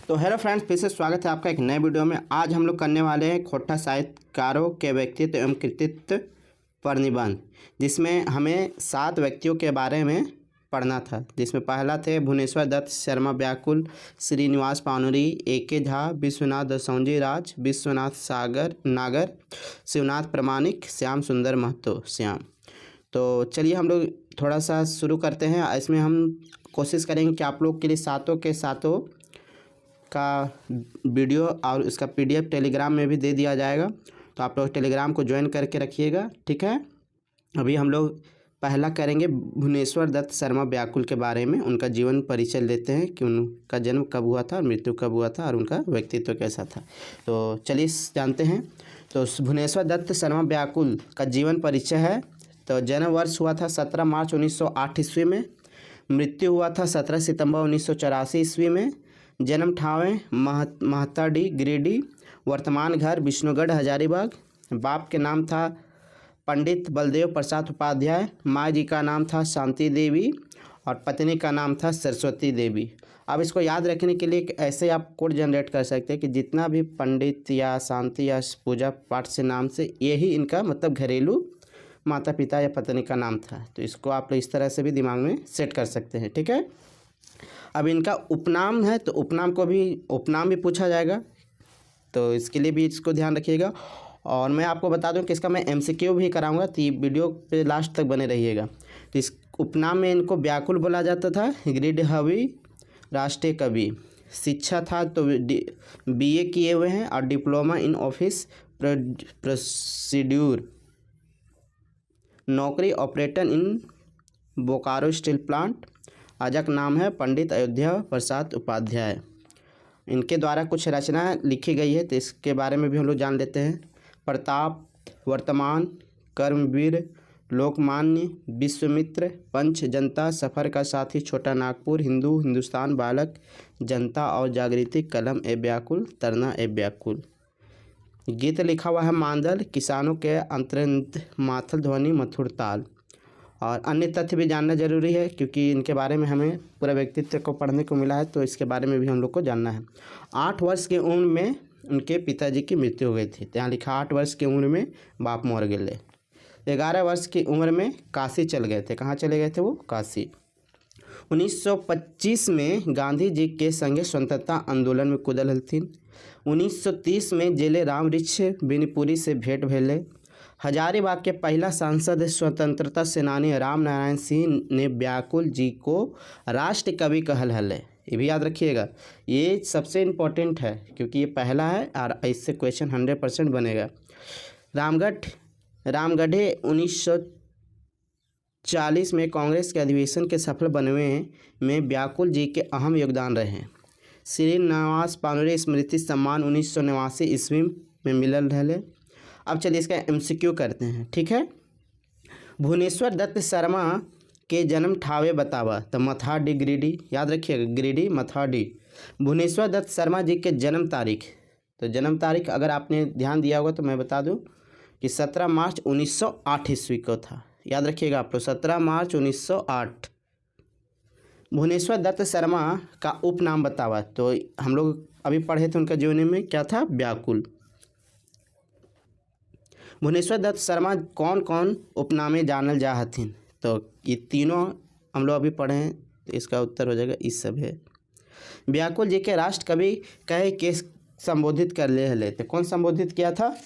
तो hello friends, फिर से स्वागत है आपका एक नए वीडियो में। आज हम लोग करने वाले हैं खोटा साहित्यकारों के व्यक्तित्व एवं कृतित्व पर निबंध, जिसमें हमें 7 व्यक्तियों के बारे में पढ़ना था। जिसमें पहला थे भुवनेश्वर दत्त, शर्मा व्याकुल, श्रीनिवास पानुरी, ए.के. झा, विश्वनाथ दसौंजी राज, विश्वनाथ सागर नागर, शिवनाथ प्रामाणिक, श्याम सुंदर महतो श्याम। तो चलिए हम लोग थोड़ा सा शुरू करते हैं। इसमें हम कोशिश करेंगे कि आप लोग के लिए सातों के सातों का वीडियो और उसका PDF टेलीग्राम में भी दे दिया जाएगा, तो आप लोग टेलीग्राम को ज्वाइन करके रखिएगा, ठीक है। अभी हम लोग पहला करेंगे भुवनेश्वर दत्त शर्मा व्याकुल के बारे में। उनका जीवन परिचय लेते हैं कि उनका जन्म कब हुआ था और मृत्यु कब हुआ था और उनका व्यक्तित्व कैसा था। तो चलिए जानते हैं। तो भुवनेश्वर दत्त शर्मा व्याकुल का जीवन परिचय है। तो जन्म वर्ष हुआ था 17 मार्च 1908 ईस्वी में। मृत्यु हुआ था 17 सितंबर 1984 ईस्वी में। जन्म ठावें महताडी गिरिडीह, वर्तमान घर विष्णुगढ़ हजारीबाग। बाप के नाम था पंडित बलदेव प्रसाद उपाध्याय, माँ जी का नाम था शांति देवी और पत्नी का नाम था सरस्वती देवी। अब इसको याद रखने के लिए ऐसे आप कोड जनरेट कर सकते हैं कि जितना भी पंडित या शांति या पूजा पाठ से नाम से, यही इनका मतलब घरेलू माता पिता या पत्नी का नाम था। तो इसको आप लोग इस तरह से भी दिमाग में सेट कर सकते हैं, ठीक है। अब इनका उपनाम है, तो उपनाम भी पूछा जाएगा, तो इसके लिए भी इसको ध्यान रखिएगा। और मैं आपको बता दूं कि इसका मैं MCQ भी कराऊंगा, तो ये वीडियो पे लास्ट तक बने रहिएगा। तो इस उपनाम में इनको व्याकुल बोला जाता था, गिरिडीहवी राष्ट्रीय कवि। शिक्षा था तो BA किए हुए हैं और डिप्लोमा इन ऑफिस प्रोसीड्यूर। नौकरी ऑपरेटर इन बोकारो स्टील प्लांट। अजक नाम है पंडित अयोध्या प्रसाद उपाध्याय। इनके द्वारा कुछ रचना लिखी गई है, तो इसके बारे में भी हम लोग जान लेते हैं। प्रताप, वर्तमान, कर्मवीर, लोकमान्य, विश्वामित्र, पंच, जनता, सफ़र का साथी, छोटा नागपुर, हिंदू, हिंदुस्तान, बालक, जनता और जागृति, कलम ए व्याकुल, तरना ए व्याकुल। गीत लिखा हुआ है मांदल, किसानों के अंतरंत, माथल ध्वनि, मथुर ताल। और अन्य तथ्य भी जानना जरूरी है, क्योंकि इनके बारे में हमें पूरा व्यक्तित्व को पढ़ने को मिला है, तो इसके बारे में भी हम लोग को जानना है। 8 वर्ष की उम्र में उनके पिताजी की मृत्यु हो गई थी। यहाँ लिखा 8 वर्ष की उम्र में बाप मर गए। 11 वर्ष की उम्र में काशी चल गए थे। कहाँ चले गए थे वो? काशी। 1925 में गांधी जी के संगे स्वतंत्रता आंदोलन में कूदल हलथिन। 1930 में जेले राम वृक्ष बिनपुरी से भेंट भेले। हजारीबाग के पहला सांसद स्वतंत्रता सेनानी राम नारायण सिंह ने व्याकुल जी को राष्ट्र कवि कहल हल है। ये भी याद रखिएगा, ये सबसे इम्पोर्टेंट है, क्योंकि ये पहला है और इससे क्वेश्चन 100% बनेगा। रामगढ़े 1940 में कांग्रेस के अधिवेशन के सफल बनवे में व्याकुल जी के अहम योगदान रहे। श्रीनिवास पानुरी स्मृति सम्मान 1989 ईस्वी में मिलल रहे। अब चलिए इसका MCQ करते हैं, ठीक है। भुवनेश्वर दत्त शर्मा के जन्म ठावे बतावा, तो मथाडी गिरिडीह, याद रखिएगा, गिरिडीह मथाडी। भुवनेश्वर दत्त शर्मा जी के जन्म तारीख, तो जन्म तारीख अगर आपने ध्यान दिया होगा तो मैं बता दूं कि 17 मार्च 1908 ईस्वी को था। याद रखिएगा आप लोग, 17 मार्च 1908। भुवनेश्वर दत्त शर्मा का उपनाम बतावा, तो हम लोग अभी पढ़े थे उनका जीवन में क्या था? व्याकुल। भुवनेश्वर दत्त शर्मा कौन कौन उपनामे जानल जा हथिन? तो ये तीनों हम लोग अभी पढ़े हैं, तो इसका उत्तर हो जाएगा इस सब है। व्याकुल जी के राष्ट्र कवि कहे के संबोधित कर ले हले, तो कौन संबोधित किया था?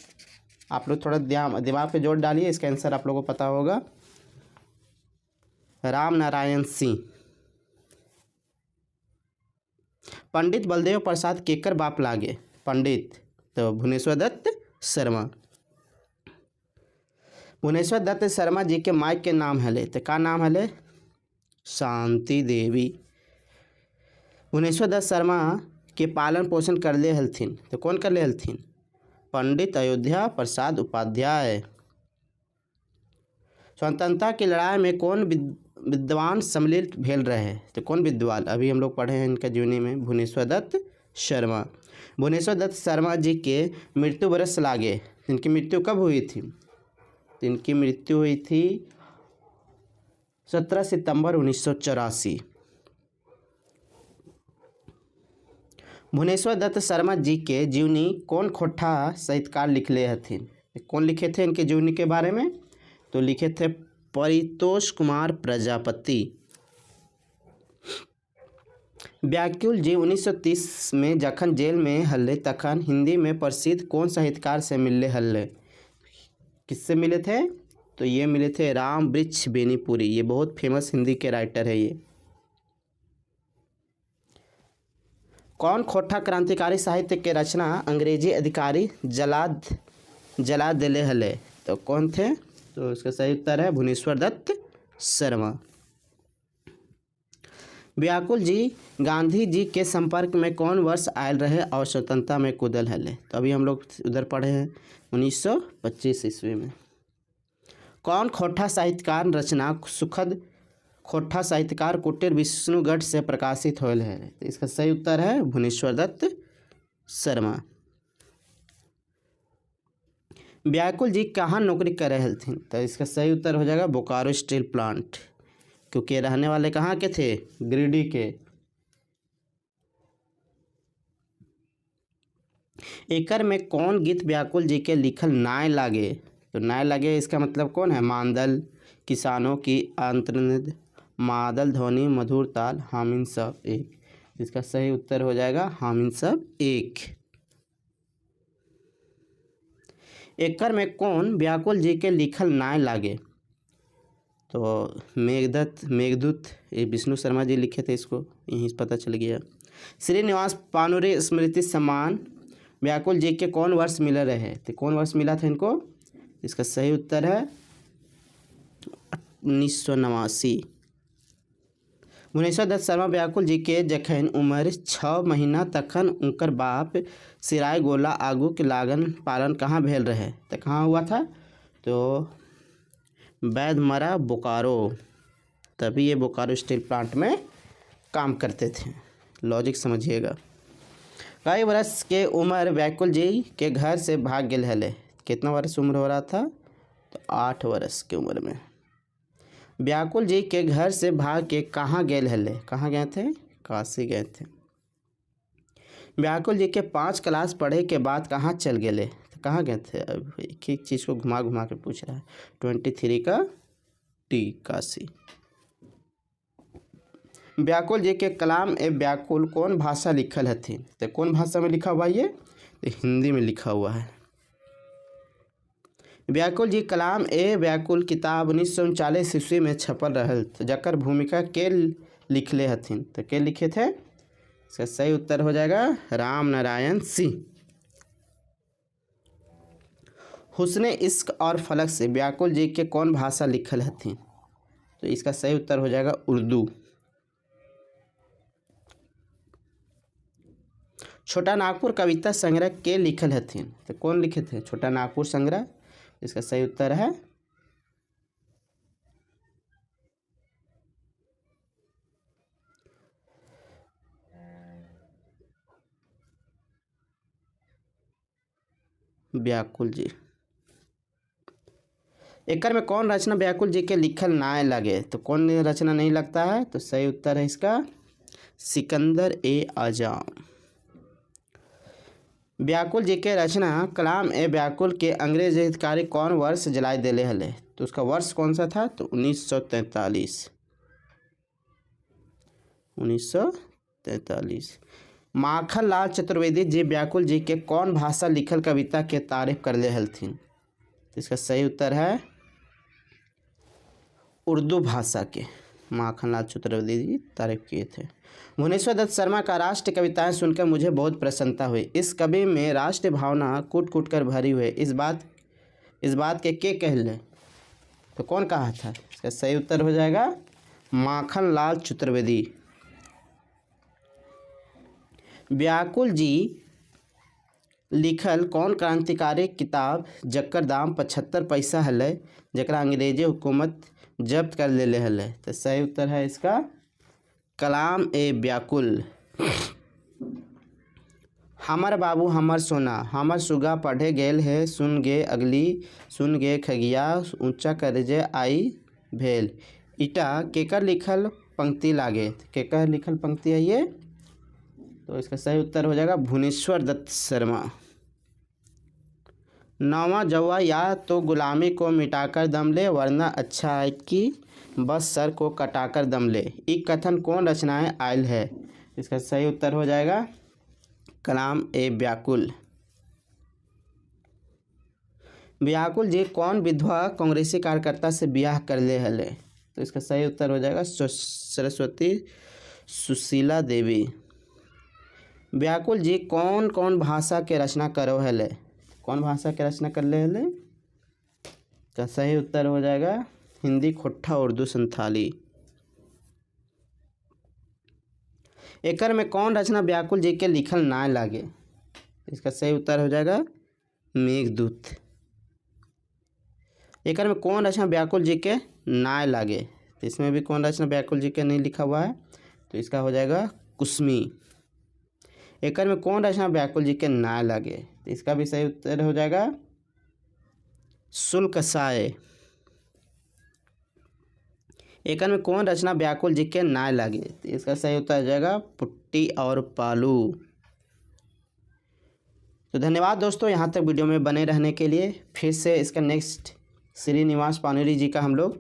आप लोग थोड़ा दिमाग पे जोर डालिए, इसका आंसर आप लोगों को पता होगा। राम नारायण सिंह। पंडित बलदेव प्रसाद केकर बाप लागे? पंडित, तो भुवनेश्वर दत्त शर्मा। भुवनेश्वर दत्त शर्मा जी के माई के नाम हले, तो का नाम हले? शांति देवी। भुवनेश्वर दत्त शर्मा के पालन पोषण कर ले हलथिन, तो कौन कर ले हलथिन? पंडित अयोध्या प्रसाद उपाध्याय। स्वतंत्रता की लड़ाई में कौन विद्वान सम्मिलित भेल रहे? तो कौन विद्वान? अभी हम लोग पढ़े हैं इनका जीवनी में, भुवनेश्वर दत्त शर्मा। भुवनेश्वर दत्त शर्मा जी के मृत्यु वर्ष लागे, इनकी मृत्यु कब हुई थी? इनकी मृत्यु हुई थी 17 सितंबर 1984। भुवनेश्वर दत्त शर्मा जी के जीवनी कौन खोट्ठा साहित्यकार लिखले हथिन? कौन लिखे थे इनके जीवनी के बारे में? तो लिखे थे परितोष कुमार प्रजापति। व्याकुल जी 1930 में जखन जेल में हल्ले तखन हिंदी में प्रसिद्ध कौन साहित्यकार से मिलले हल्ले? किससे मिले थे? तो ये मिले थे राम वृक्ष बेनीपुरी। ये बहुत फेमस हिंदी के राइटर है ये। कौन खोट्ठा क्रांतिकारी साहित्य के रचना अंग्रेजी अधिकारी जला देले हले? तो कौन थे? तो इसका सही उत्तर है भुवनेश्वर दत्त शर्मा। व्याकुल जी गांधी जी के संपर्क में कौन वर्ष आयल रहे और स्वतंत्रता में कूदल हले? तो अभी हम लोग उधर पढ़े हैं 1925 ईस्वी में। कौन खोट्ठा साहित्यकार रचना सुखद खोट्ठा साहित्यकार कुटीर विष्णुगढ़ से प्रकाशित होल है? तो इसका सही उत्तर है भुवनेश्वर दत्त शर्मा। व्याकुल जी कहाँ नौकरी कर रहे थे? तो इसका सही उत्तर हो जाएगा बोकारो स्टील प्लांट, क्योंकि रहने वाले कहाँ के थे? गिरिडीह के। एकर में कौन गीत व्याकुल जी के लिखल नाय लागे? तो नाय लागे इसका मतलब कौन है? मांदल, किसानों की अंतर्निध, मादल ध्वनि, मधुर ताल, हामिन सब एक। इसका सही उत्तर हो जाएगा हामिन सब एक। एकर में कौन व्याकुल जी के लिखल नाय लागे? तो मेघदूत ये विष्णु शर्मा जी लिखे थे, इसको यहीं से पता चल गया। श्रीनिवास पानुरे स्मृति सम्मान व्याकुल जी के कौन वर्ष मिले रहे? तो कौन वर्ष मिला था इनको? इसका सही उत्तर है 1989। भुवनेश्वर दत्त शर्मा व्याकुल जी के जखन उम्र 6 महीना तखन उनकर बाप सिराय गोला आगू के लागन पालन कहाँ भेल रहे? तो कहाँ हुआ था? तो बैदमरा बोकारो। तभी ये बोकारो स्टील प्लांट में काम करते थे। लॉजिक समझिएगा। कई वर्ष के उम्र व्याकुल जी के घर से भाग गए हले? कितना वर्ष उम्र हो रहा था? तो 8 वर्ष की उम्र में। व्याकुल जी के घर से भाग के कहाँ गए हले? कहाँ गए थे? काशी गए थे। व्याकुल जी के 5 क्लास पढ़े के बाद कहाँ चल गए? तो कहाँ गए थे? अब एक एक चीज़ को घुमा घुमा के पूछ रहा है। 23 का टी, काशी। व्याकुल जी के कलाम ए व्याकुल कौन भाषा लिखल हथिन? तो कौन भाषा में लिखा हुआ ये? तो हिंदी में लिखा हुआ है। व्याकुल जी कलाम ए व्याकुल किताब 1939 ईस्वी में छपल रहल, जकर भूमिका के लिखले हथिन? तो के लिखे थे? इसका सही उत्तर हो जाएगा राम नारायण सिंह। हुस्ने इश्क और फलक से व्याकुल जी के कौन भाषा लिखल हथिन? तो इसका सही उत्तर हो जाएगा उर्दू। छोटा नागपुर कविता संग्रह के लिखल हथिन? तो कौन लिखे थे छोटा नागपुर संग्रह? इसका सही उत्तर है व्याकुल जी। एकर में कौन रचना व्याकुल जी के लिखल नाय लगे? तो कौन रचना नहीं लगता है? तो सही उत्तर है इसका सिकंदर ए आजम। व्याकुल जी के रचना कलाम ए व्याकुल के अंग्रेज अधिकारी कौन वर्ष जलाए देले हले? तो उसका वर्ष कौन सा था? तो 1943। 1943। माखन लाल चतुर्वेदी जी व्याकुल जी के कौन भाषा लिखल कविता के तारीफ कर ले हलथिन? तो इसका सही उत्तर है उर्दू भाषा के माखनलाल चतुर्वेदी जी तारीफ किए थे। भुवनेश्वर दत्त शर्मा का राष्ट्र कविताएं सुनकर मुझे बहुत प्रसन्नता हुई। इस कवि में राष्ट्रीय भावना कूट कूट कर भरी हुई। इस बात के कहले? तो कौन कहा था? इसका सही उत्तर हो जाएगा माखनलाल चतुर्वेदी। व्याकुल जी लिखल कौन क्रांतिकारी किताब जकर दाम 75 पैसा हले, जकरा अंग्रेजी हुकूमत जब्त कर ले हले? तो सही उत्तर है इसका कलाम ए व्याकुल। हमर बाबू हमर सोना हमर सुगा पढ़े गेल है, सुन गे अगली सुन गे खगिया, ऊंचा करजे आई भेल। इटा केकर लिखल पंक्ति लागे? केकर लिखल पंक्ति है ये? तो इसका सही उत्तर हो जाएगा भुवनेश्वर दत्त शर्मा। 9वां जौवा या तो गुलामी को मिटाकर दम ले, वरना अच्छा है कि बस सर को कटाकर दम ले। ये कथन कौन रचनाएं आयल है? इसका सही उत्तर हो जाएगा कलाम ए व्याकुल। व्याकुल जी कौन विधवा कांग्रेसी कार्यकर्ता से ब्याह कर ले हले? तो इसका सही उत्तर हो जाएगा सरस्वती सुशीला देवी। व्याकुल जी कौन कौन भाषा के रचना करो हले? कौन भाषा के रचना कर ले हले? का सही उत्तर हो जाएगा हिंदी, खोट्ठा, उर्दू, संथाली। एकर में कौन रचना व्याकुल जी के लिखल ना लागे? इसका सही उत्तर हो जाएगा मेघदूत। एकर में कौन रचना व्याकुल जी के ना लागे? तो इसमें भी कौन रचना व्याकुल जी के नहीं लिखा हुआ है, तो इसका हो जाएगा कुसमी। एकर में कौन रचना व्याकुल जी के ना लागे? तो इसका भी सही उत्तर हो जाएगा शुल्कसाय। एकर में कौन रचना व्याकुल जी के ना लागे? तो इसका सही उत्तर हो जाएगा पुट्टी और पालू। तो धन्यवाद दोस्तों, यहाँ तक वीडियो में बने रहने के लिए। फिर से इसका नेक्स्ट श्रीनिवास पाणिनि जी का हम लोग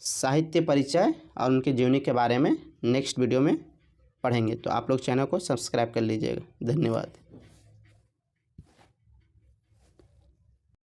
साहित्य परिचय और उनके जीवनी के बारे में नेक्स्ट वीडियो में पढ़ेंगे। तो आप लोग चैनल को सब्सक्राइब कर लीजिएगा। धन्यवाद।